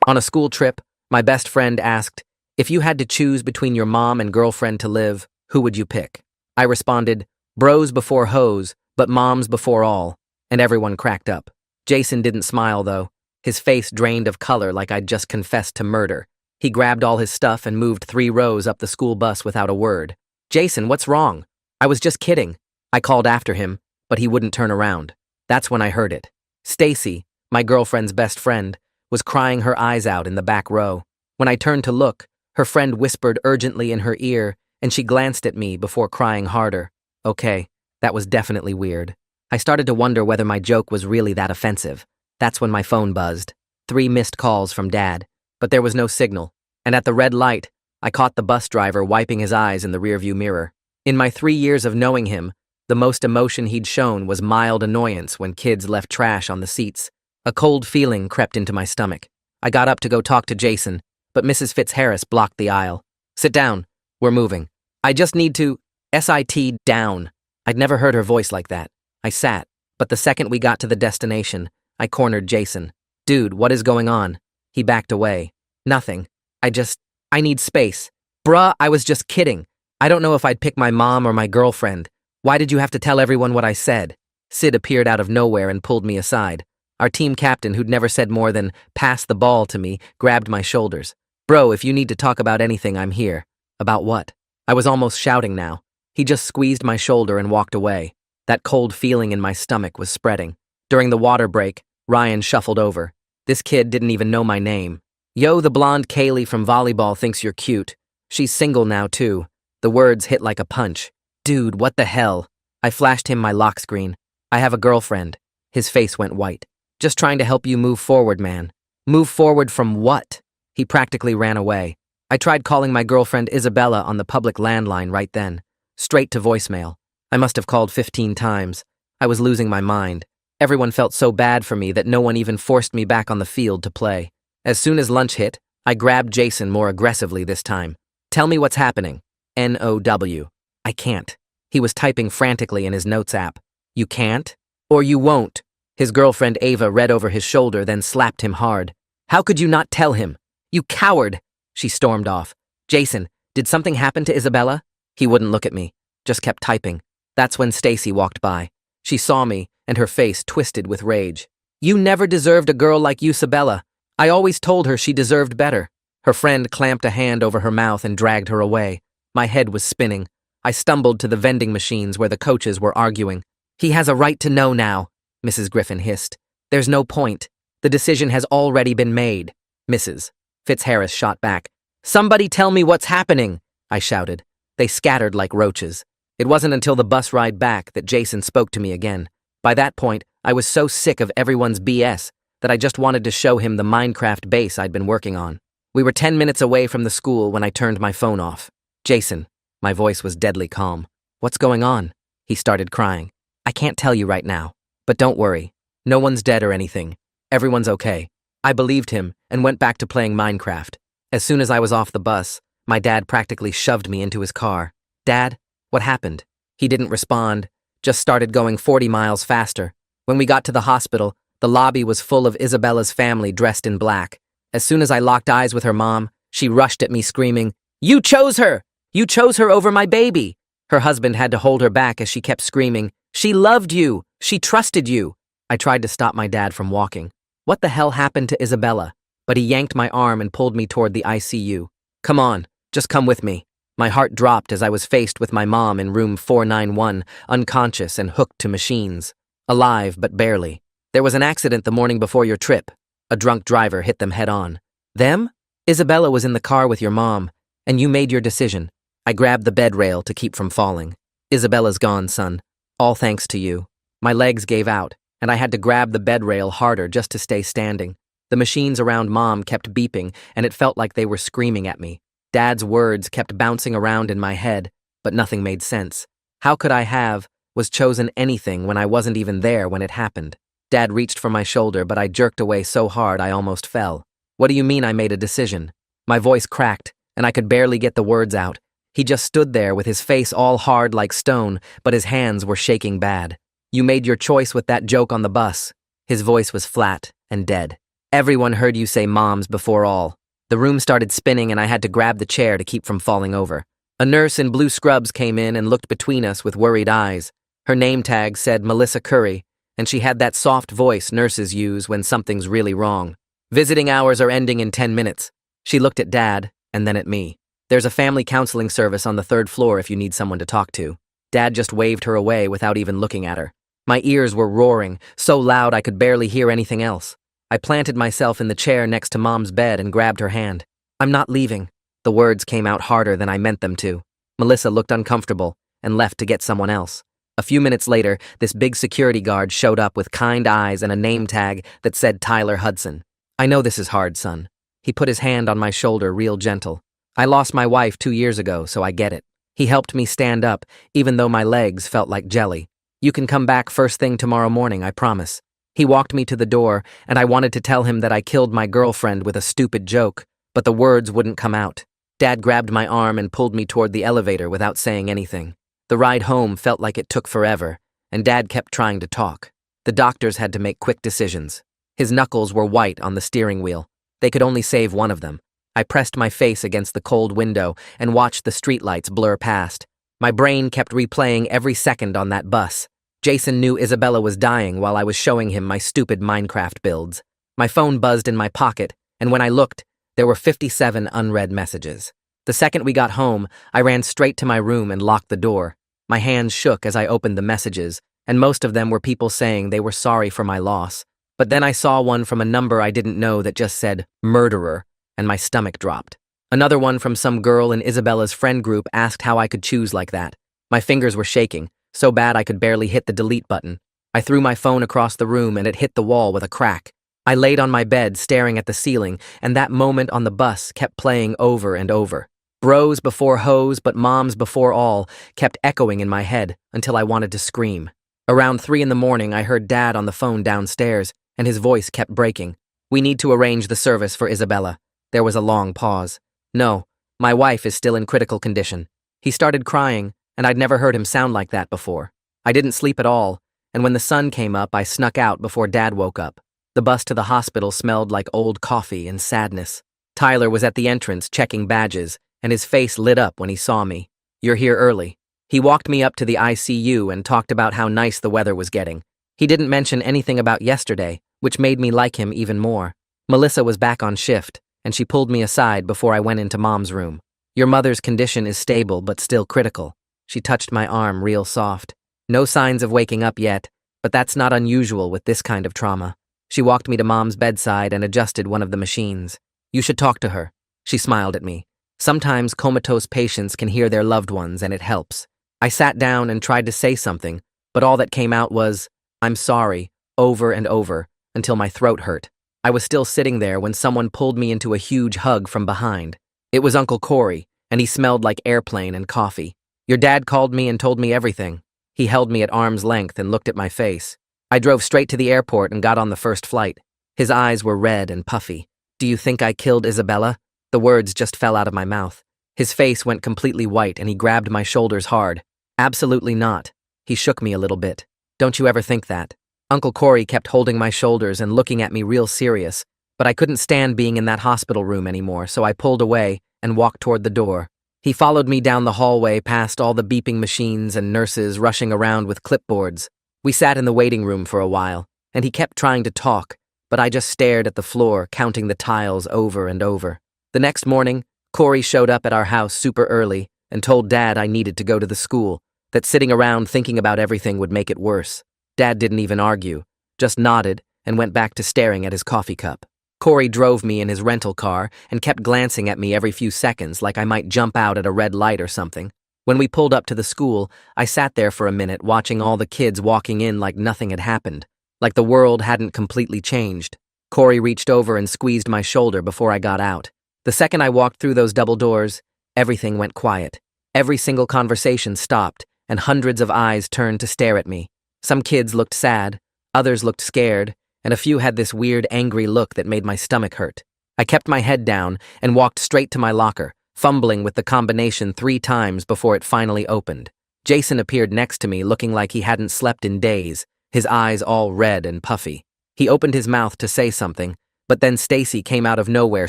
On a school trip, my best friend asked, if you had to choose between your mom and girlfriend to live, who would you pick? I responded, bros before hoes, but moms before all, and everyone cracked up. Jason didn't smile, though. His face drained of color like I'd just confessed to murder. He grabbed all his stuff and moved 3 rows up the school bus without a word. Jason, what's wrong? I was just kidding. I called after him, but he wouldn't turn around. That's when I heard it. Stacy, my girlfriend's best friend, was crying her eyes out in the back row. When I turned to look, her friend whispered urgently in her ear, and she glanced at me before crying harder. Okay, that was definitely weird. I started to wonder whether my joke was really that offensive. That's when my phone buzzed. 3 missed calls from Dad, but there was no signal. And at the red light, I caught the bus driver wiping his eyes in the rearview mirror. In my 3 years of knowing him, the most emotion he'd shown was mild annoyance when kids left trash on the seats. A cold feeling crept into my stomach. I got up to go talk to Jason, but Mrs. Fitzharris blocked the aisle. Sit down. We're moving. I just need to… sit down. I'd never heard her voice like that. I sat, but the second we got to the destination, I cornered Jason. Dude, what is going on? He backed away. Nothing. I need space. Bruh, I was just kidding. I don't know if I'd pick my mom or my girlfriend. Why did you have to tell everyone what I said? Sid appeared out of nowhere and pulled me aside. Our team captain, who'd never said more than, pass the ball to me, grabbed my shoulders. Bro, if you need to talk about anything, I'm here. About what? I was almost shouting now. He just squeezed my shoulder and walked away. That cold feeling in my stomach was spreading. During the water break, Ryan shuffled over. This kid didn't even know my name. Yo, the blonde Kaylee from volleyball thinks you're cute. She's single now, too. The words hit like a punch. Dude, what the hell? I flashed him my lock screen. I have a girlfriend. His face went white. Just trying to help you move forward, man. Move forward from what? He practically ran away. I tried calling my girlfriend Isabella on the public landline right then. Straight to voicemail. I must have called 15 times. I was losing my mind. Everyone felt so bad for me that no one even forced me back on the field to play. As soon as lunch hit, I grabbed Jason more aggressively this time. Tell me what's happening. N-O-W. I can't. He was typing frantically in his notes app. You can't? Or you won't. His girlfriend Ava read over his shoulder, then slapped him hard. How could you not tell him? You coward! She stormed off. Jason, did something happen to Isabella? He wouldn't look at me, just kept typing. That's when Stacy walked by. She saw me, and her face twisted with rage. You never deserved a girl like Isabella. I always told her she deserved better. Her friend clamped a hand over her mouth and dragged her away. My head was spinning. I stumbled to the vending machines where the coaches were arguing. He has a right to know now, Mrs. Griffin hissed. There's no point. The decision has already been made. Mrs. Fitzharris shot back. Somebody tell me what's happening, I shouted. They scattered like roaches. It wasn't until the bus ride back that Jason spoke to me again. By that point, I was so sick of everyone's BS that I just wanted to show him the Minecraft base I'd been working on. We were 10 minutes away from the school when I turned my phone off. Jason, my voice was deadly calm. What's going on? He started crying. I can't tell you right now, but don't worry. No one's dead or anything. Everyone's okay. I believed him and went back to playing Minecraft. As soon as I was off the bus, my dad practically shoved me into his car. Dad, what happened? He didn't respond, just started going 40 miles faster. When we got to the hospital, the lobby was full of Isabella's family dressed in black. As soon as I locked eyes with her mom, she rushed at me screaming, You chose her! You chose her over my baby! Her husband had to hold her back as she kept screaming, She loved you! She trusted you! I tried to stop my dad from walking. What the hell happened to Isabella? But he yanked my arm and pulled me toward the ICU. Come on, just come with me. My heart dropped as I was faced with my mom in room 491, unconscious and hooked to machines. Alive, but barely. There was an accident the morning before your trip. A drunk driver hit them head on. Them? Isabella was in the car with your mom, and you made your decision. I grabbed the bed rail to keep from falling. Isabella's gone, son. All thanks to you. My legs gave out, and I had to grab the bed rail harder just to stay standing. The machines around Mom kept beeping, and it felt like they were screaming at me. Dad's words kept bouncing around in my head, but nothing made sense. How could I was chosen anything when I wasn't even there when it happened? Dad reached for my shoulder, but I jerked away so hard I almost fell. What do you mean I made a decision? My voice cracked, and I could barely get the words out. He just stood there with his face all hard like stone, but his hands were shaking bad. You made your choice with that joke on the bus. His voice was flat and dead. Everyone heard you say moms before all. The room started spinning and I had to grab the chair to keep from falling over. A nurse in blue scrubs came in and looked between us with worried eyes. Her name tag said Melissa Curry, and she had that soft voice nurses use when something's really wrong. Visiting hours are ending in 10 minutes. She looked at Dad, and then at me. There's a family counseling service on the 3rd floor if you need someone to talk to. Dad just waved her away without even looking at her. My ears were roaring, so loud I could barely hear anything else. I planted myself in the chair next to Mom's bed and grabbed her hand. I'm not leaving. The words came out harder than I meant them to. Melissa looked uncomfortable and left to get someone else. A few minutes later, this big security guard showed up with kind eyes and a name tag that said Tyler Hudson. I know this is hard, son. He put his hand on my shoulder real gentle. I lost my wife 2 years ago, so I get it. He helped me stand up, even though my legs felt like jelly. You can come back first thing tomorrow morning, I promise. He walked me to the door, and I wanted to tell him that I killed my girlfriend with a stupid joke, but the words wouldn't come out. Dad grabbed my arm and pulled me toward the elevator without saying anything. The ride home felt like it took forever, and Dad kept trying to talk. The doctors had to make quick decisions. His knuckles were white on the steering wheel. They could only save one of them. I pressed my face against the cold window and watched the streetlights blur past. My brain kept replaying every second on that bus. Jason knew Isabella was dying while I was showing him my stupid Minecraft builds. My phone buzzed in my pocket, and when I looked, there were 57 unread messages. The second we got home, I ran straight to my room and locked the door. My hands shook as I opened the messages, and most of them were people saying they were sorry for my loss. But then I saw one from a number I didn't know that just said, murderer, and my stomach dropped. Another one from some girl in Isabella's friend group asked how I could choose like that. My fingers were shaking, so bad I could barely hit the delete button. I threw my phone across the room and it hit the wall with a crack. I laid on my bed staring at the ceiling, and that moment on the bus kept playing over and over. Bros before hoes, but moms before all kept echoing in my head until I wanted to scream. Around 3 in the morning, I heard Dad on the phone downstairs, and his voice kept breaking. We need to arrange the service for Isabella. There was a long pause. No, my wife is still in critical condition. He started crying, and I'd never heard him sound like that before. I didn't sleep at all, and when the sun came up, I snuck out before Dad woke up. The bus to the hospital smelled like old coffee and sadness. Tyler was at the entrance checking badges, and his face lit up when he saw me. You're here early. He walked me up to the ICU and talked about how nice the weather was getting. He didn't mention anything about yesterday, which made me like him even more. Melissa was back on shift, and she pulled me aside before I went into Mom's room. Your mother's condition is stable but still critical. She touched my arm real soft. No signs of waking up yet, but that's not unusual with this kind of trauma. She walked me to Mom's bedside and adjusted one of the machines. You should talk to her. She smiled at me. Sometimes comatose patients can hear their loved ones and it helps. I sat down and tried to say something, but all that came out was, I'm sorry, over and over, until my throat hurt. I was still sitting there when someone pulled me into a huge hug from behind. It was Uncle Corey, and he smelled like airplane and coffee. Your dad called me and told me everything. He held me at arm's length and looked at my face. I drove straight to the airport and got on the first flight. His eyes were red and puffy. Do you think I killed Isabella? The words just fell out of my mouth. His face went completely white and he grabbed my shoulders hard. Absolutely not. He shook me a little bit. Don't you ever think that? Uncle Corey kept holding my shoulders and looking at me real serious, but I couldn't stand being in that hospital room anymore, so I pulled away and walked toward the door. He followed me down the hallway past all the beeping machines and nurses rushing around with clipboards. We sat in the waiting room for a while, and he kept trying to talk, but I just stared at the floor, counting the tiles over and over. The next morning, Corey showed up at our house super early and told Dad I needed to go to the school, that sitting around thinking about everything would make it worse. Dad didn't even argue, just nodded and went back to staring at his coffee cup. Corey drove me in his rental car and kept glancing at me every few seconds like I might jump out at a red light or something. When we pulled up to the school, I sat there for a minute watching all the kids walking in like nothing had happened, like the world hadn't completely changed. Corey reached over and squeezed my shoulder before I got out. The second I walked through those double doors, everything went quiet. Every single conversation stopped, and hundreds of eyes turned to stare at me. Some kids looked sad, others looked scared, and a few had this weird, angry look that made my stomach hurt. I kept my head down and walked straight to my locker, fumbling with the combination 3 times before it finally opened. Jason appeared next to me looking like he hadn't slept in days, his eyes all red and puffy. He opened his mouth to say something, But then Stacy came out of nowhere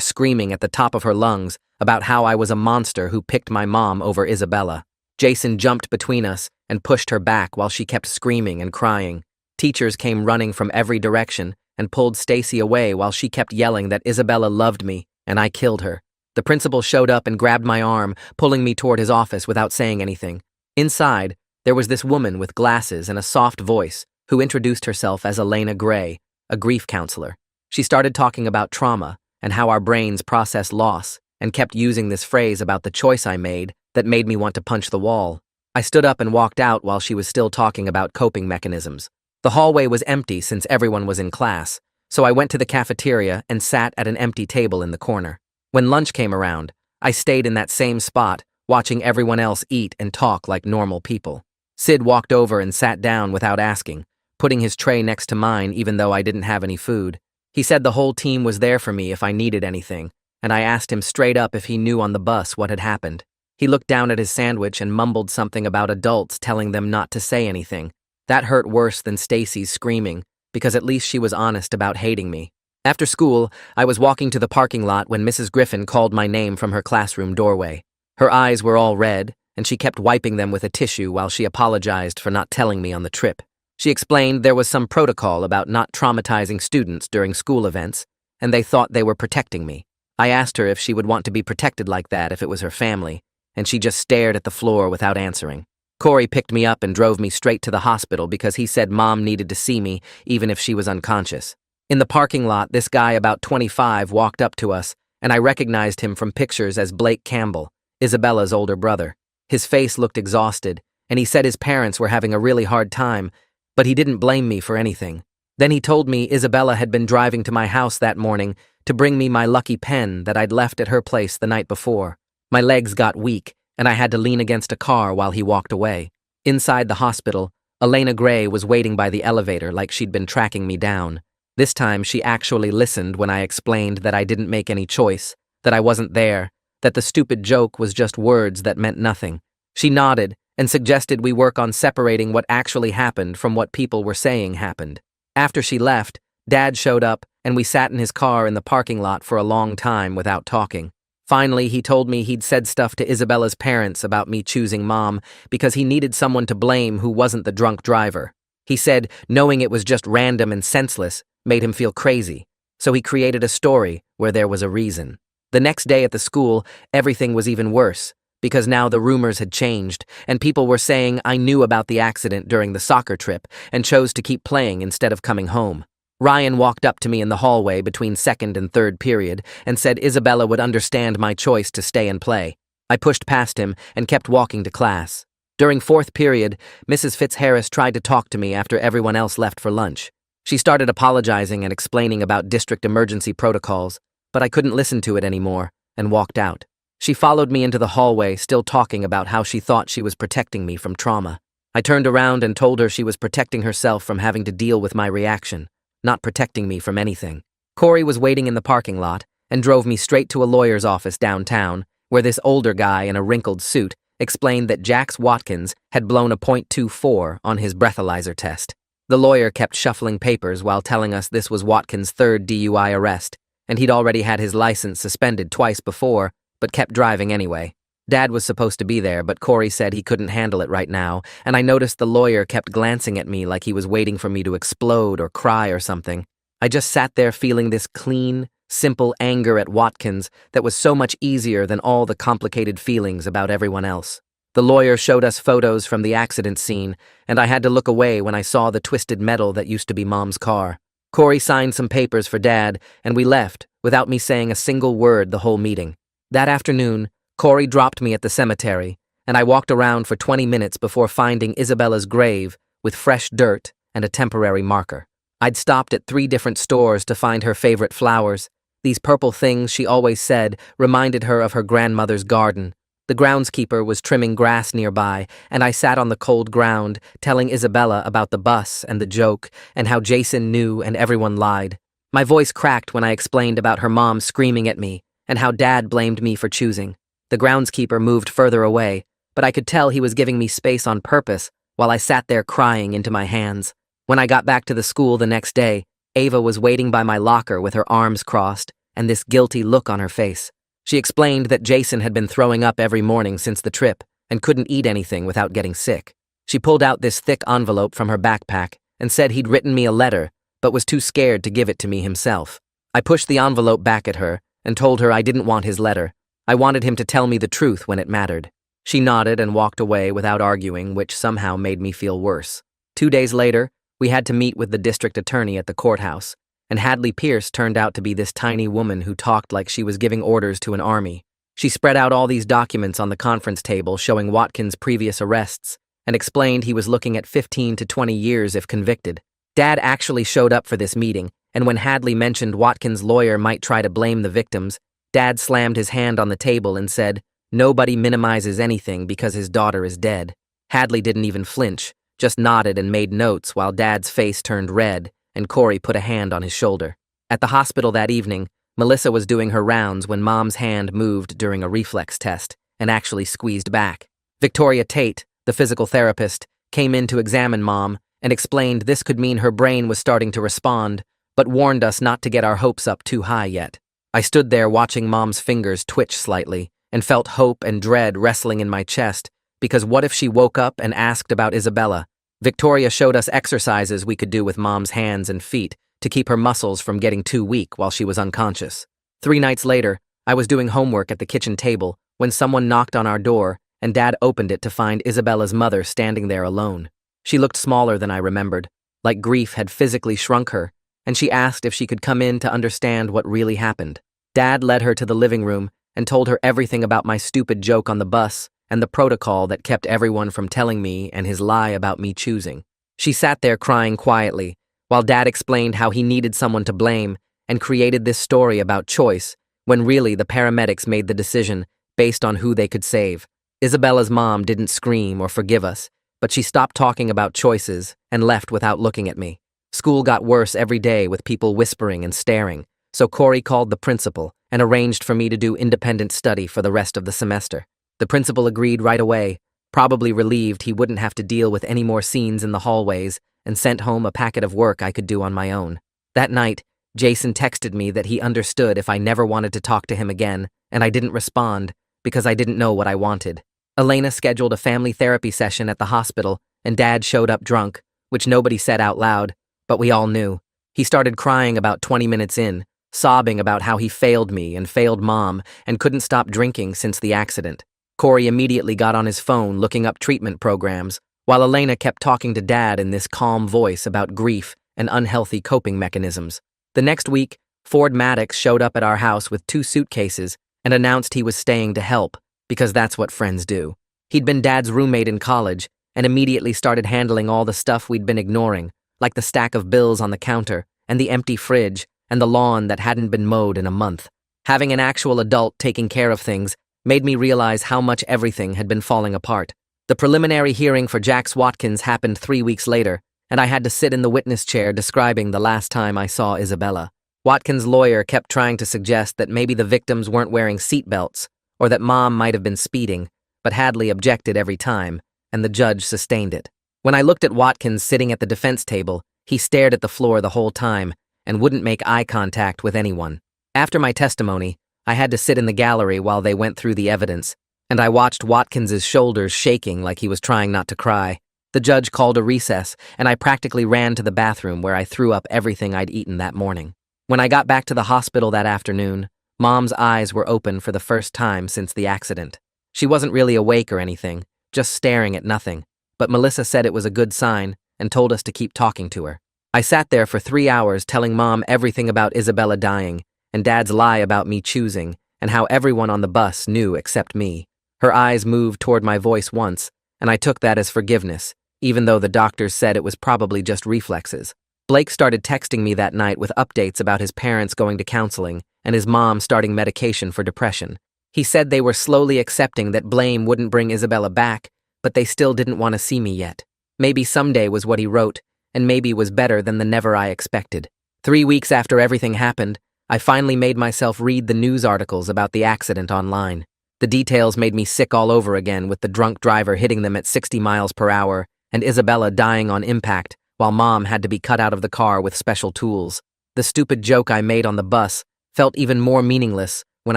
screaming at the top of her lungs about how I was a monster who picked my mom over Isabella. Jason jumped between us and pushed her back while she kept screaming and crying. Teachers came running from every direction and pulled Stacy away while she kept yelling that Isabella loved me and I killed her. The principal showed up and grabbed my arm, pulling me toward his office without saying anything. Inside, there was this woman with glasses and a soft voice who introduced herself as Elena Gray, a grief counselor. She started talking about trauma and how our brains process loss and kept using this phrase about the choice I made that made me want to punch the wall. I stood up and walked out while she was still talking about coping mechanisms. The hallway was empty since everyone was in class, so I went to the cafeteria and sat at an empty table in the corner. When lunch came around, I stayed in that same spot, watching everyone else eat and talk like normal people. Sid walked over and sat down without asking, putting his tray next to mine even though I didn't have any food. He said the whole team was there for me if I needed anything, and I asked him straight up if he knew on the bus what had happened. He looked down at his sandwich and mumbled something about adults telling them not to say anything. That hurt worse than Stacy's screaming, because at least she was honest about hating me. After school, I was walking to the parking lot when Mrs. Griffin called my name from her classroom doorway. Her eyes were all red, and she kept wiping them with a tissue while she apologized for not telling me on the trip. She explained there was some protocol about not traumatizing students during school events, and they thought they were protecting me. I asked her if she would want to be protected like that if it was her family, and she just stared at the floor without answering. Corey picked me up and drove me straight to the hospital because he said Mom needed to see me even if she was unconscious. In the parking lot, this guy about 25 walked up to us, and I recognized him from pictures as Blake Campbell, Isabella's older brother. His face looked exhausted, and he said his parents were having a really hard time, but he didn't blame me for anything. Then he told me Isabella had been driving to my house that morning to bring me my lucky pen that I'd left at her place the night before. My legs got weak, and I had to lean against a car while he walked away. Inside the hospital, Elena Gray was waiting by the elevator like she'd been tracking me down. This time, she actually listened when I explained that I didn't make any choice, that I wasn't there, that the stupid joke was just words that meant nothing. She nodded and suggested we work on separating what actually happened from what people were saying happened. After she left, Dad showed up, and we sat in his car in the parking lot for a long time without talking. Finally, he told me he'd said stuff to Isabella's parents about me choosing Mom because he needed someone to blame who wasn't the drunk driver. He said knowing it was just random and senseless made him feel crazy, so he created a story where there was a reason. The next day at the school, everything was even worse, because now the rumors had changed, and people were saying I knew about the accident during the soccer trip and chose to keep playing instead of coming home. Ryan walked up to me in the hallway between second and third period and said Isabella would understand my choice to stay and play. I pushed past him and kept walking to class. During fourth period, Mrs. Fitzharris tried to talk to me after everyone else left for lunch. She started apologizing and explaining about district emergency protocols, but I couldn't listen to it anymore and walked out. She followed me into the hallway, still talking about how she thought she was protecting me from trauma. I turned around and told her she was protecting herself from having to deal with my reaction, not protecting me from anything. Corey was waiting in the parking lot and drove me straight to a lawyer's office downtown, where this older guy in a wrinkled suit explained that Jax Watkins had blown a .24 on his breathalyzer test. The lawyer kept shuffling papers while telling us this was Watkins' third DUI arrest, and he'd already had his license suspended twice before, but kept driving anyway. Dad was supposed to be there, but Corey said he couldn't handle it right now, and I noticed the lawyer kept glancing at me like he was waiting for me to explode or cry or something. I just sat there feeling this clean, simple anger at Watkins that was so much easier than all the complicated feelings about everyone else. The lawyer showed us photos from the accident scene, and I had to look away when I saw the twisted metal that used to be Mom's car. Corey signed some papers for Dad, and we left, without me saying a single word the whole meeting. That afternoon, Corey dropped me at the cemetery, and I walked around for 20 minutes before finding Isabella's grave with fresh dirt and a temporary marker. I'd stopped at 3 different stores to find her favorite flowers. These purple things she always said reminded her of her grandmother's garden. The groundskeeper was trimming grass nearby, and I sat on the cold ground, telling Isabella about the bus and the joke, and how Jason knew and everyone lied. My voice cracked when I explained about her mom screaming at me, and how Dad blamed me for choosing. The groundskeeper moved further away, but I could tell he was giving me space on purpose while I sat there crying into my hands. When I got back to the school the next day, Ava was waiting by my locker with her arms crossed and this guilty look on her face. She explained that Jason had been throwing up every morning since the trip and couldn't eat anything without getting sick. She pulled out this thick envelope from her backpack and said he'd written me a letter, but was too scared to give it to me himself. I pushed the envelope back at her and told her I didn't want his letter. I wanted him to tell me the truth when it mattered. She nodded and walked away without arguing, which somehow made me feel worse. 2 days later, we had to meet with the district attorney at the courthouse, and Hadley Pierce turned out to be this tiny woman who talked like she was giving orders to an army. She spread out all these documents on the conference table showing Watkins' previous arrests and explained he was looking at 15 to 20 years if convicted. Dad actually showed up for this meeting, and when Hadley mentioned Watkins' lawyer might try to blame the victims, Dad slammed his hand on the table and said, "Nobody minimizes anything because his daughter is dead." Hadley didn't even flinch, just nodded and made notes while Dad's face turned red and Corey put a hand on his shoulder. At the hospital that evening, Melissa was doing her rounds when Mom's hand moved during a reflex test and actually squeezed back. Victoria Tate, the physical therapist, came in to examine Mom and explained this could mean her brain was starting to respond, but warned us not to get our hopes up too high yet. I stood there watching Mom's fingers twitch slightly and felt hope and dread wrestling in my chest because what if she woke up and asked about Isabella? Victoria showed us exercises we could do with Mom's hands and feet to keep her muscles from getting too weak while she was unconscious. 3 nights later, I was doing homework at the kitchen table when someone knocked on our door and Dad opened it to find Isabella's mother standing there alone. She looked smaller than I remembered, like grief had physically shrunk her, and she asked if she could come in to understand what really happened. Dad led her to the living room and told her everything about my stupid joke on the bus and the protocol that kept everyone from telling me and his lie about me choosing. She sat there crying quietly, while Dad explained how he needed someone to blame and created this story about choice, when really the paramedics made the decision based on who they could save. Isabella's mom didn't scream or forgive us, but she stopped talking about choices and left without looking at me. School got worse every day with people whispering and staring, so Corey called the principal and arranged for me to do independent study for the rest of the semester. The principal agreed right away, probably relieved he wouldn't have to deal with any more scenes in the hallways, and sent home a packet of work I could do on my own. That night, Jason texted me that he understood if I never wanted to talk to him again, and I didn't respond because I didn't know what I wanted. Elena scheduled a family therapy session at the hospital, and Dad showed up drunk, which nobody said out loud, but we all knew. He started crying about 20 minutes in, sobbing about how he failed me and failed Mom and couldn't stop drinking since the accident. Corey immediately got on his phone looking up treatment programs, while Elena kept talking to Dad in this calm voice about grief and unhealthy coping mechanisms. The next week, Ford Maddox showed up at our house with 2 suitcases and announced he was staying to help, because that's what friends do. He'd been Dad's roommate in college and immediately started handling all the stuff we'd been ignoring, like the stack of bills on the counter and the empty fridge and the lawn that hadn't been mowed in a month. Having an actual adult taking care of things made me realize how much everything had been falling apart. The preliminary hearing for Jax Watkins happened 3 weeks later, and I had to sit in the witness chair describing the last time I saw Isabella. Watkins' lawyer kept trying to suggest that maybe the victims weren't wearing seatbelts, or that Mom might have been speeding, but Hadley objected every time, and the judge sustained it. When I looked at Watkins sitting at the defense table, he stared at the floor the whole time and wouldn't make eye contact with anyone. After my testimony, I had to sit in the gallery while they went through the evidence, and I watched Watkins's shoulders shaking like he was trying not to cry. The judge called a recess, and I practically ran to the bathroom where I threw up everything I'd eaten that morning. When I got back to the hospital that afternoon, Mom's eyes were open for the first time since the accident. She wasn't really awake or anything, just staring at nothing, but Melissa said it was a good sign and told us to keep talking to her. I sat there for 3 hours telling Mom everything about Isabella dying, and Dad's lie about me choosing, and how everyone on the bus knew except me. Her eyes moved toward my voice once, and I took that as forgiveness, even though the doctors said it was probably just reflexes. Blake started texting me that night with updates about his parents going to counseling and his mom starting medication for depression. He said they were slowly accepting that blame wouldn't bring Isabella back, but they still didn't want to see me yet. Maybe someday was what he wrote, and maybe was better than the never I expected. 3 weeks after everything happened, I finally made myself read the news articles about the accident online. The details made me sick all over again, with the drunk driver hitting them at 60 miles per hour and Isabella dying on impact while Mom had to be cut out of the car with special tools. The stupid joke I made on the bus felt even more meaningless when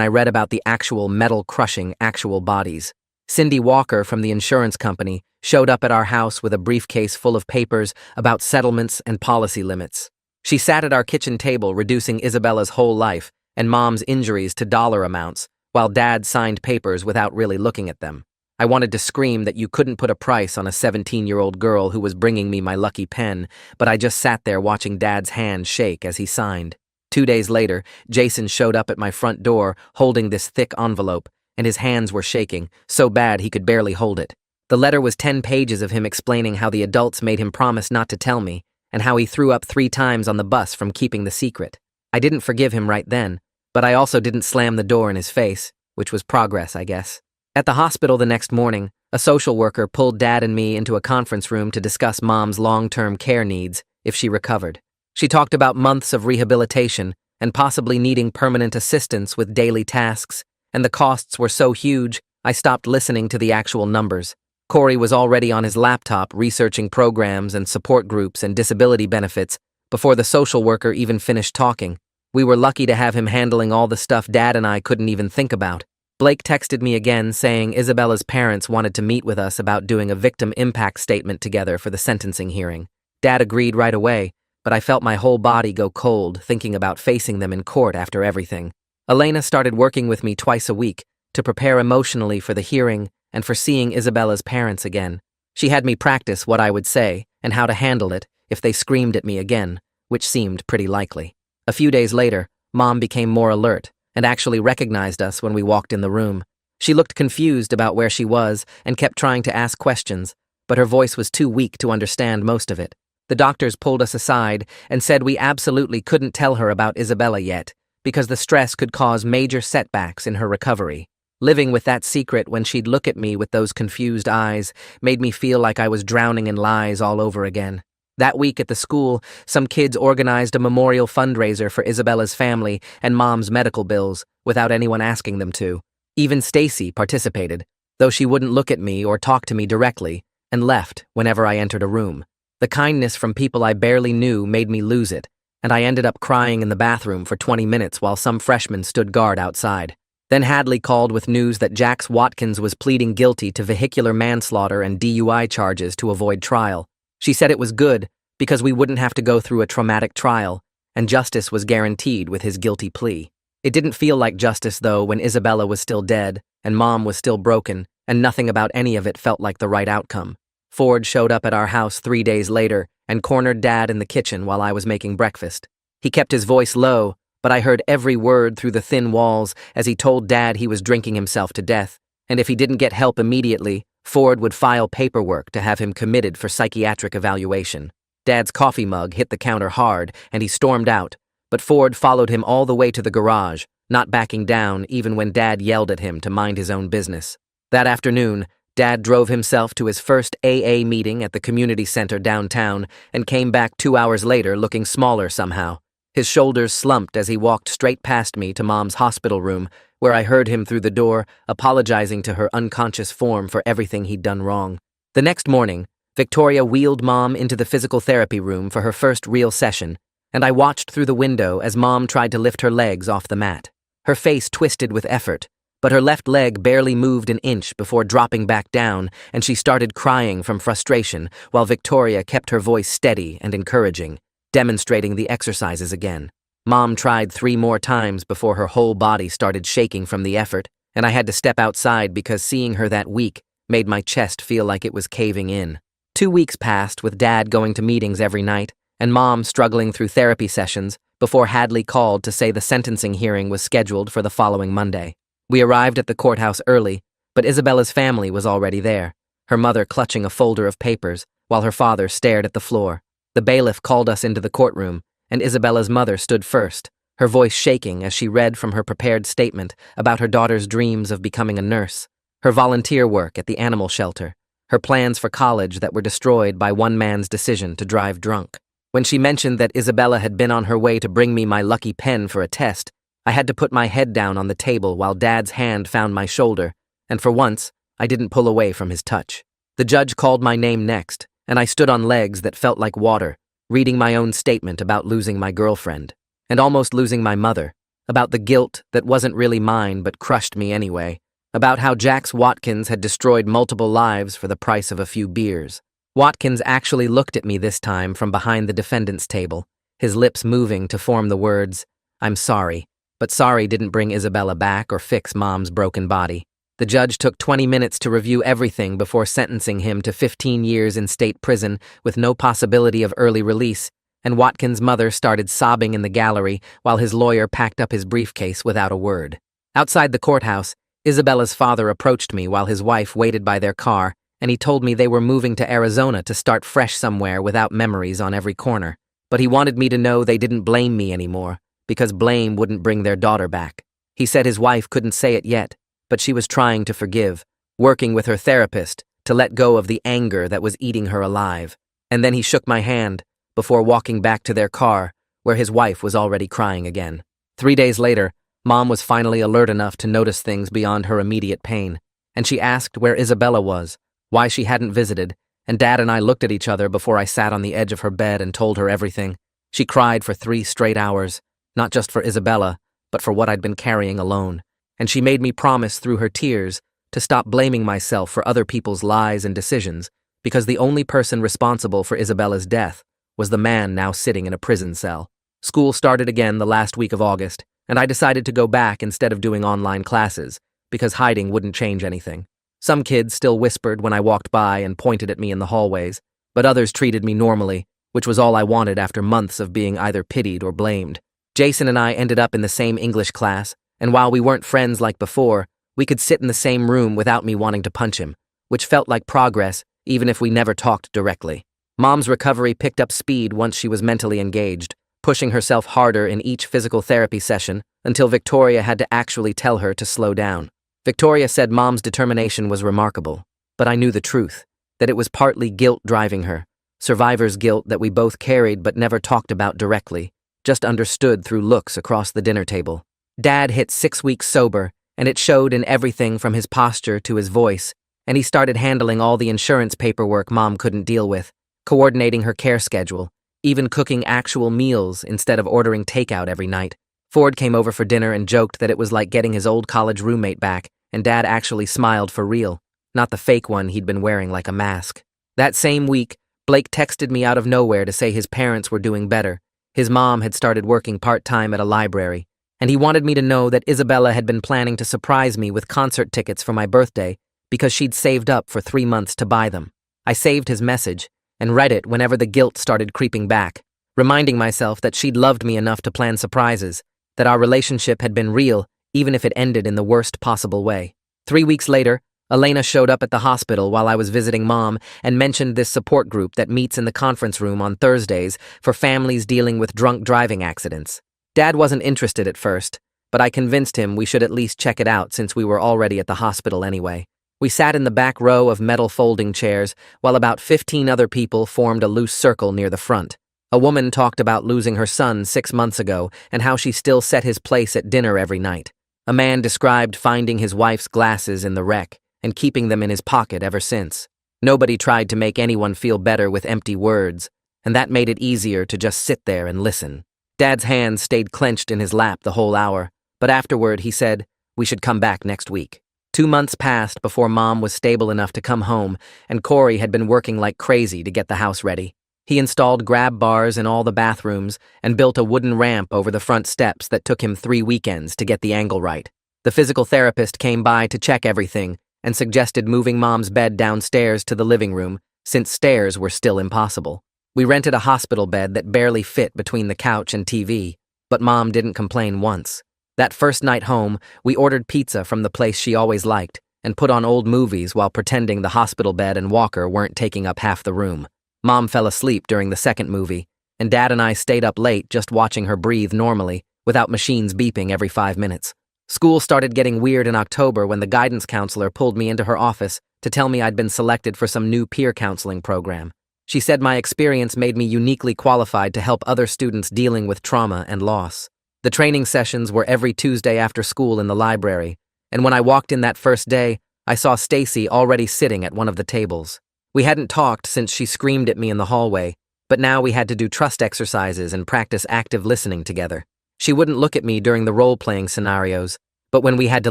I read about the actual metal-crushing actual bodies. Cindy Walker from the insurance company showed up at our house with a briefcase full of papers about settlements and policy limits. She sat at our kitchen table reducing Isabella's whole life and Mom's injuries to dollar amounts, while Dad signed papers without really looking at them. I wanted to scream that you couldn't put a price on a 17-year-old girl who was bringing me my lucky pen, but I just sat there watching Dad's hand shake as he signed. 2 days later, Jason showed up at my front door holding this thick envelope, and his hands were shaking, so bad he could barely hold it. The letter was 10 pages of him explaining how the adults made him promise not to tell me, and how he threw up 3 times on the bus from keeping the secret. I didn't forgive him right then, but I also didn't slam the door in his face, which was progress, I guess. At the hospital the next morning, a social worker pulled Dad and me into a conference room to discuss Mom's long-term care needs if she recovered. She talked about months of rehabilitation and possibly needing permanent assistance with daily tasks, and the costs were so huge, I stopped listening to the actual numbers. Corey was already on his laptop researching programs and support groups and disability benefits before the social worker even finished talking. We were lucky to have him handling all the stuff Dad and I couldn't even think about. Blake texted me again saying Isabella's parents wanted to meet with us about doing a victim impact statement together for the sentencing hearing. Dad agreed right away, but I felt my whole body go cold thinking about facing them in court after everything. Elena started working with me twice a week to prepare emotionally for the hearing and for seeing Isabella's parents again. She had me practice what I would say and how to handle it if they screamed at me again, which seemed pretty likely. A few days later, Mom became more alert and actually recognized us when we walked in the room. She looked confused about where she was and kept trying to ask questions, but her voice was too weak to understand most of it. The doctors pulled us aside and said we absolutely couldn't tell her about Isabella yet, because the stress could cause major setbacks in her recovery. Living with that secret when she'd look at me with those confused eyes made me feel like I was drowning in lies all over again. That week at the school, some kids organized a memorial fundraiser for Isabella's family and Mom's medical bills without anyone asking them to. Even Stacy participated, though she wouldn't look at me or talk to me directly, and left whenever I entered a room. The kindness from people I barely knew made me lose it, and I ended up crying in the bathroom for 20 minutes while some freshmen stood guard outside. Then Hadley called with news that Jax Watkins was pleading guilty to vehicular manslaughter and DUI charges to avoid trial. She said it was good because we wouldn't have to go through a traumatic trial, and justice was guaranteed with his guilty plea. It didn't feel like justice, though, when Isabella was still dead and Mom was still broken, and nothing about any of it felt like the right outcome. Ford showed up at our house 3 days later and cornered Dad in the kitchen while I was making breakfast. He kept his voice low, but I heard every word through the thin walls as he told Dad he was drinking himself to death, and if he didn't get help immediately, Ford would file paperwork to have him committed for psychiatric evaluation. Dad's coffee mug hit the counter hard, and he stormed out, but Ford followed him all the way to the garage, not backing down even when Dad yelled at him to mind his own business. That afternoon, Dad drove himself to his first AA meeting at the community center downtown and came back 2 hours later looking smaller somehow. His shoulders slumped as he walked straight past me to Mom's hospital room, where I heard him through the door, apologizing to her unconscious form for everything he'd done wrong. The next morning, Victoria wheeled Mom into the physical therapy room for her first real session, and I watched through the window as Mom tried to lift her legs off the mat. Her face twisted with effort, but her left leg barely moved an inch before dropping back down, and she started crying from frustration while Victoria kept her voice steady and encouraging, demonstrating the exercises again. Mom tried 3 more times before her whole body started shaking from the effort, and I had to step outside because seeing her that weak made my chest feel like it was caving in. 2 weeks passed with Dad going to meetings every night and Mom struggling through therapy sessions before Hadley called to say the sentencing hearing was scheduled for the following Monday. We arrived at the courthouse early, but Isabella's family was already there, her mother clutching a folder of papers while her father stared at the floor. The bailiff called us into the courtroom, and Isabella's mother stood first, her voice shaking as she read from her prepared statement about her daughter's dreams of becoming a nurse, her volunteer work at the animal shelter, her plans for college that were destroyed by one man's decision to drive drunk. When she mentioned that Isabella had been on her way to bring me my lucky pen for a test, I had to put my head down on the table while Dad's hand found my shoulder, and for once, I didn't pull away from his touch. The judge called my name next, and I stood on legs that felt like water, reading my own statement about losing my girlfriend, and almost losing my mother, about the guilt that wasn't really mine but crushed me anyway, about how Jax Watkins had destroyed multiple lives for the price of a few beers. Watkins actually looked at me this time from behind the defendant's table, his lips moving to form the words, "I'm sorry," but sorry didn't bring Isabella back or fix Mom's broken body. The judge took 20 minutes to review everything before sentencing him to 15 years in state prison with no possibility of early release, and Watkins' mother started sobbing in the gallery while his lawyer packed up his briefcase without a word. Outside the courthouse, Isabella's father approached me while his wife waited by their car, and he told me they were moving to Arizona to start fresh somewhere without memories on every corner. But he wanted me to know they didn't blame me anymore, because blame wouldn't bring their daughter back. He said his wife couldn't say it yet, but she was trying to forgive, working with her therapist to let go of the anger that was eating her alive. And then he shook my hand before walking back to their car, where his wife was already crying again. 3 days later, Mom was finally alert enough to notice things beyond her immediate pain, and she asked where Isabella was, why she hadn't visited, and Dad and I looked at each other before I sat on the edge of her bed and told her everything. She cried for 3 straight hours, not just for Isabella, but for what I'd been carrying alone, and she made me promise through her tears to stop blaming myself for other people's lies and decisions, because the only person responsible for Isabella's death was the man now sitting in a prison cell. School started again the last week of August, and I decided to go back instead of doing online classes, because hiding wouldn't change anything. Some kids still whispered when I walked by and pointed at me in the hallways, but others treated me normally, which was all I wanted after months of being either pitied or blamed. Jason and I ended up in the same English class, and while we weren't friends like before, we could sit in the same room without me wanting to punch him, which felt like progress even if we never talked directly. Mom's recovery picked up speed once she was mentally engaged, pushing herself harder in each physical therapy session until Victoria had to actually tell her to slow down. Victoria said Mom's determination was remarkable, but I knew the truth, that it was partly guilt driving her, survivor's guilt that we both carried but never talked about directly, just understood through looks across the dinner table. Dad hit 6 weeks sober, and it showed in everything from his posture to his voice, and he started handling all the insurance paperwork Mom couldn't deal with, coordinating her care schedule, even cooking actual meals instead of ordering takeout every night. Ford came over for dinner and joked that it was like getting his old college roommate back, and Dad actually smiled for real, not the fake one he'd been wearing like a mask. That same week, Blake texted me out of nowhere to say his parents were doing better. His mom had started working part-time at a library, and he wanted me to know that Isabella had been planning to surprise me with concert tickets for my birthday because she'd saved up for 3 months to buy them. I saved his message and read it whenever the guilt started creeping back, reminding myself that she'd loved me enough to plan surprises, that our relationship had been real even if it ended in the worst possible way. 3 weeks later, Elena showed up at the hospital while I was visiting Mom and mentioned this support group that meets in the conference room on Thursdays for families dealing with drunk driving accidents. Dad wasn't interested at first, but I convinced him we should at least check it out since we were already at the hospital anyway. We sat in the back row of metal folding chairs while about 15 other people formed a loose circle near the front. A woman talked about losing her son 6 months ago and how she still set his place at dinner every night. A man described finding his wife's glasses in the wreck and keeping them in his pocket ever since. Nobody tried to make anyone feel better with empty words, and that made it easier to just sit there and listen. Dad's hands stayed clenched in his lap the whole hour, but afterward he said, "We should come back next week." 2 months passed before Mom was stable enough to come home, and Corey had been working like crazy to get the house ready. He installed grab bars in all the bathrooms and built a wooden ramp over the front steps that took him 3 weekends to get the angle right. The physical therapist came by to check everything and suggested moving Mom's bed downstairs to the living room since stairs were still impossible. We rented a hospital bed that barely fit between the couch and TV, but Mom didn't complain once. That first night home, we ordered pizza from the place she always liked and put on old movies while pretending the hospital bed and walker weren't taking up half the room. Mom fell asleep during the second movie, and Dad and I stayed up late just watching her breathe normally, without machines beeping every 5 minutes. School started getting weird in October when the guidance counselor pulled me into her office to tell me I'd been selected for some new peer counseling program. She said my experience made me uniquely qualified to help other students dealing with trauma and loss. The training sessions were every Tuesday after school in the library, and when I walked in that first day, I saw Stacy already sitting at one of the tables. We hadn't talked since she screamed at me in the hallway, but now we had to do trust exercises and practice active listening together. She wouldn't look at me during the role-playing scenarios, but when we had to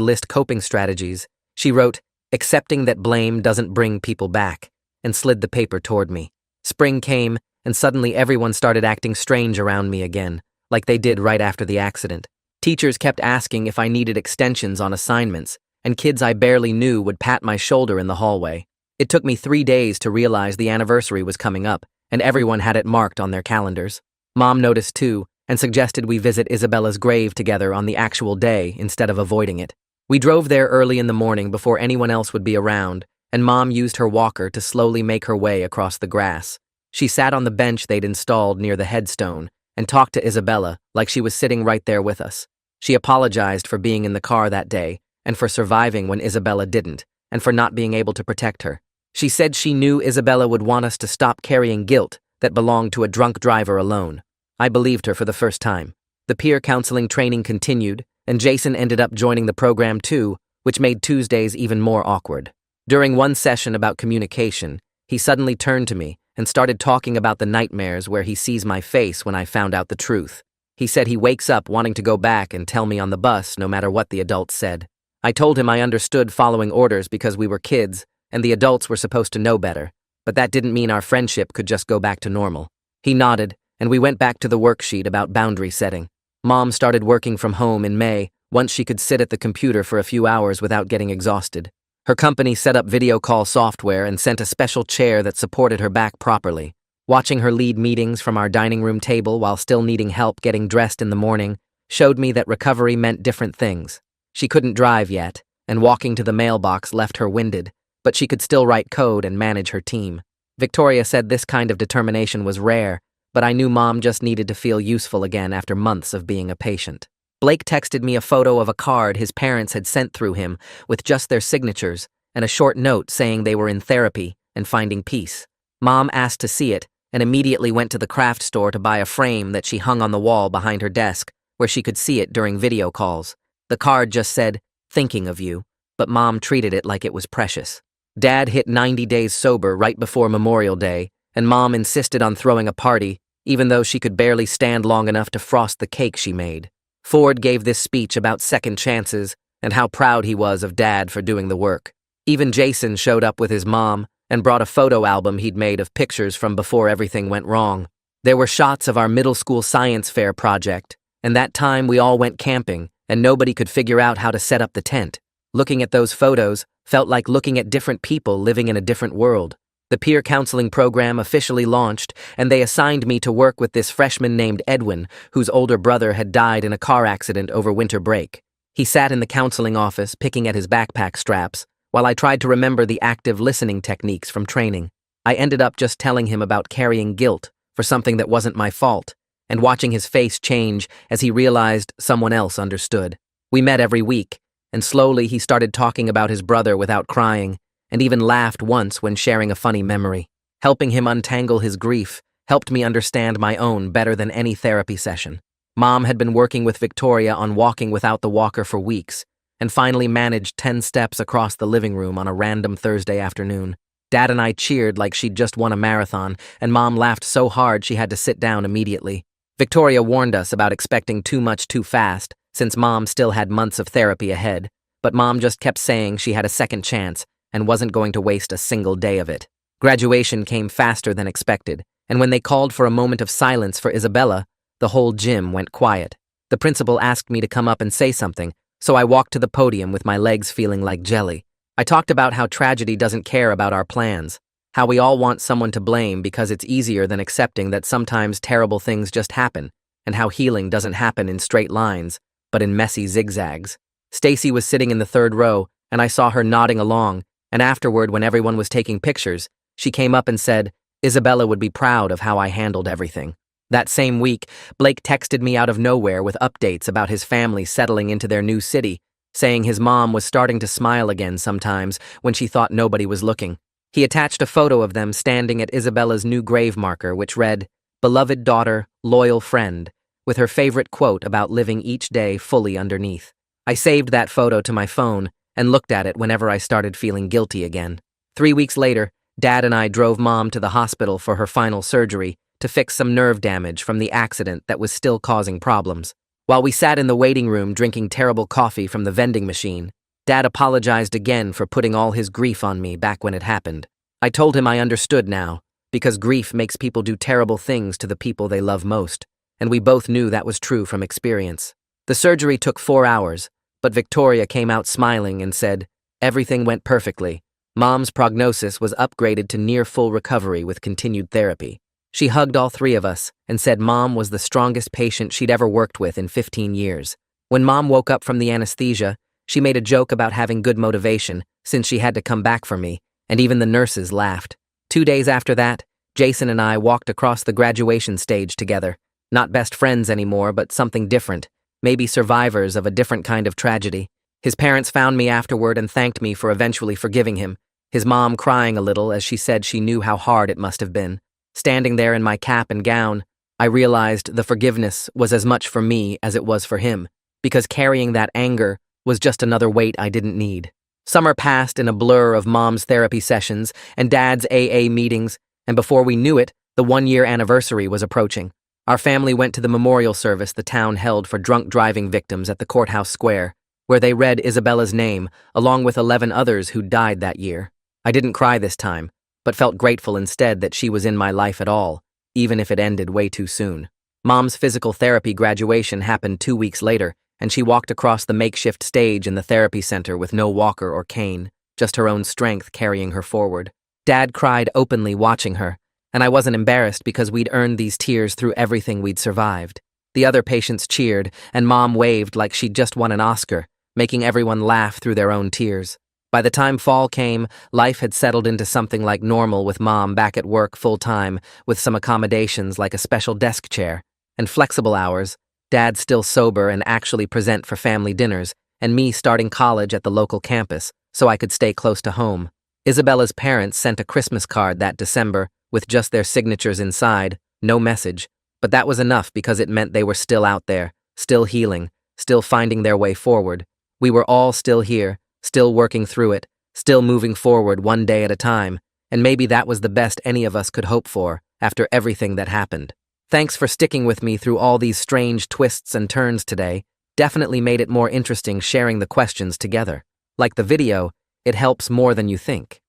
list coping strategies, she wrote, "Accepting that blame doesn't bring people back," and slid the paper toward me. Spring came, and suddenly everyone started acting strange around me again, like they did right after the accident. Teachers kept asking if I needed extensions on assignments, and kids I barely knew would pat my shoulder in the hallway. It took me 3 days to realize the anniversary was coming up, and everyone had it marked on their calendars. Mom noticed too, and suggested we visit Isabella's grave together on the actual day instead of avoiding it. We drove there early in the morning before anyone else would be around, and Mom used her walker to slowly make her way across the grass. She sat on the bench they'd installed near the headstone and talked to Isabella like she was sitting right there with us. She apologized for being in the car that day and for surviving when Isabella didn't, and for not being able to protect her. She said she knew Isabella would want us to stop carrying guilt that belonged to a drunk driver alone. I believed her for the first time. The peer counseling training continued, and Jason ended up joining the program too, which made Tuesdays even more awkward. During one session about communication, he suddenly turned to me and started talking about the nightmares where he sees my face when I found out the truth. He said he wakes up wanting to go back and tell me on the bus no matter what the adults said. I told him I understood following orders because we were kids and the adults were supposed to know better, but that didn't mean our friendship could just go back to normal. He nodded, and we went back to the worksheet about boundary setting. Mom started working from home in May once she could sit at the computer for a few hours without getting exhausted. Her company set up video call software and sent a special chair that supported her back properly. Watching her lead meetings from our dining room table while still needing help getting dressed in the morning showed me that recovery meant different things. She couldn't drive yet, and walking to the mailbox left her winded, but she could still write code and manage her team. Victoria said this kind of determination was rare, but I knew Mom just needed to feel useful again after months of being a patient. Blake texted me a photo of a card his parents had sent through him with just their signatures and a short note saying they were in therapy and finding peace. Mom asked to see it and immediately went to the craft store to buy a frame that she hung on the wall behind her desk where she could see it during video calls. The card just said, "Thinking of you," but Mom treated it like it was precious. Dad hit 90 days sober right before Memorial Day, and Mom insisted on throwing a party, even though she could barely stand long enough to frost the cake she made. Ford gave this speech about second chances and how proud he was of Dad for doing the work. Even Jason showed up with his mom and brought a photo album he'd made of pictures from before everything went wrong. There were shots of our middle school science fair project, and that time we all went camping and nobody could figure out how to set up the tent. Looking at those photos felt like looking at different people living in a different world. The peer counseling program officially launched, and they assigned me to work with this freshman named Edwin, whose older brother had died in a car accident over winter break. He sat in the counseling office picking at his backpack straps, while I tried to remember the active listening techniques from training. I ended up just telling him about carrying guilt for something that wasn't my fault, and watching his face change as he realized someone else understood. We met every week, and slowly he started talking about his brother without crying, and even laughed once when sharing a funny memory. Helping him untangle his grief helped me understand my own better than any therapy session. Mom had been working with Victoria on walking without the walker for weeks, and finally managed 10 steps across the living room on a random Thursday afternoon. Dad and I cheered like she'd just won a marathon, and Mom laughed so hard she had to sit down immediately. Victoria warned us about expecting too much too fast, since Mom still had months of therapy ahead, but Mom just kept saying she had a second chance and wasn't going to waste a single day of it. Graduation came faster than expected, and when they called for a moment of silence for Isabella, the whole gym went quiet. The principal asked me to come up and say something, so I walked to the podium with my legs feeling like jelly. I talked about how tragedy doesn't care about our plans, how we all want someone to blame because it's easier than accepting that sometimes terrible things just happen, and how healing doesn't happen in straight lines, but in messy zigzags. Stacy was sitting in the third row, and I saw her nodding along, and afterward, when everyone was taking pictures, she came up and said, Isabella would be proud of how I handled everything. That same week, Blake texted me out of nowhere with updates about his family settling into their new city, saying his mom was starting to smile again sometimes when she thought nobody was looking. He attached a photo of them standing at Isabella's new grave marker, which read, "Beloved daughter, loyal friend," with her favorite quote about living each day fully underneath. I saved that photo to my phone and looked at it whenever I started feeling guilty again. 3 weeks later, Dad and I drove Mom to the hospital for her final surgery to fix some nerve damage from the accident that was still causing problems. While we sat in the waiting room drinking terrible coffee from the vending machine, Dad apologized again for putting all his grief on me back when it happened. I told him I understood now, because grief makes people do terrible things to the people they love most, and we both knew that was true from experience. The surgery took 4 hours, but Victoria came out smiling and said, "Everything went perfectly. Mom's prognosis was upgraded to near full recovery with continued therapy." She hugged all 3 of us and said Mom was the strongest patient she'd ever worked with in 15 years. When Mom woke up from the anesthesia, she made a joke about having good motivation since she had to come back for me, and even the nurses laughed. 2 days after that, Jason and I walked across the graduation stage together. Not best friends anymore, but something different, maybe survivors of a different kind of tragedy. His parents found me afterward and thanked me for eventually forgiving him, his mom crying a little as she said she knew how hard it must have been. Standing there in my cap and gown, I realized the forgiveness was as much for me as it was for him, because carrying that anger was just another weight I didn't need. Summer passed in a blur of Mom's therapy sessions and Dad's AA meetings, and before we knew it, the 1-year anniversary was approaching. Our family went to the memorial service the town held for drunk driving victims at the courthouse square, where they read Isabella's name, along with 11 others who died that year. I didn't cry this time, but felt grateful instead that she was in my life at all, even if it ended way too soon. Mom's physical therapy graduation happened 2 weeks later, and she walked across the makeshift stage in the therapy center with no walker or cane, just her own strength carrying her forward. Dad cried openly watching her, and I wasn't embarrassed because we'd earned these tears through everything we'd survived. The other patients cheered, and Mom waved like she'd just won an Oscar, making everyone laugh through their own tears. By the time fall came, life had settled into something like normal with Mom back at work full-time, with some accommodations like a special desk chair and flexible hours, Dad still sober and actually present for family dinners, and me starting college at the local campus so I could stay close to home. Isabella's parents sent a Christmas card that December with just their signatures inside, no message, but that was enough because it meant they were still out there, still healing, still finding their way forward. We were all still here, still working through it, still moving forward one day at a time, and maybe that was the best any of us could hope for after everything that happened. Thanks for sticking with me through all these strange twists and turns today. Definitely made it more interesting sharing the questions together. Like the video, it helps more than you think.